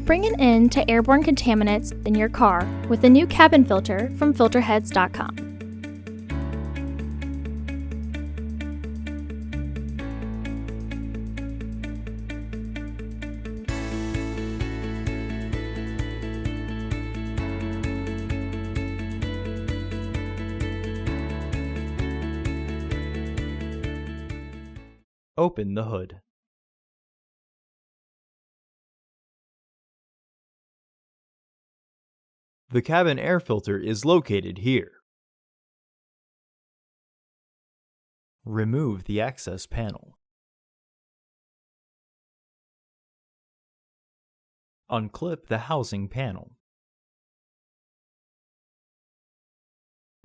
Bring an end to airborne contaminants in your car with the new cabin filter from Filterheads.com. Open the hood. The cabin air filter is located here. Remove the access panel. Unclip the housing panel.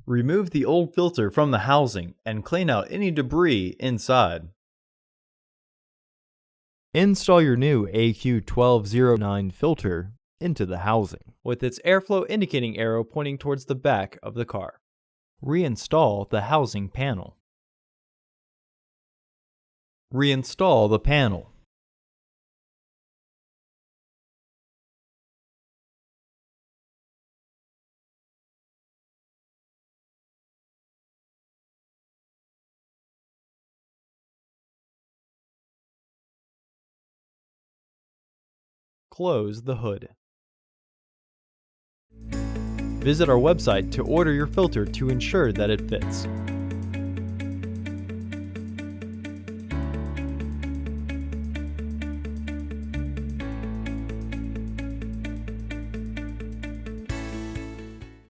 Remove the old filter from the housing and clean out any debris inside. Install your new AQ1209 filter into the housing, with its airflow indicating arrow pointing towards the back of the car. Reinstall the housing panel. Reinstall the panel. Close the hood. Visit our website to order your filter to ensure that it fits.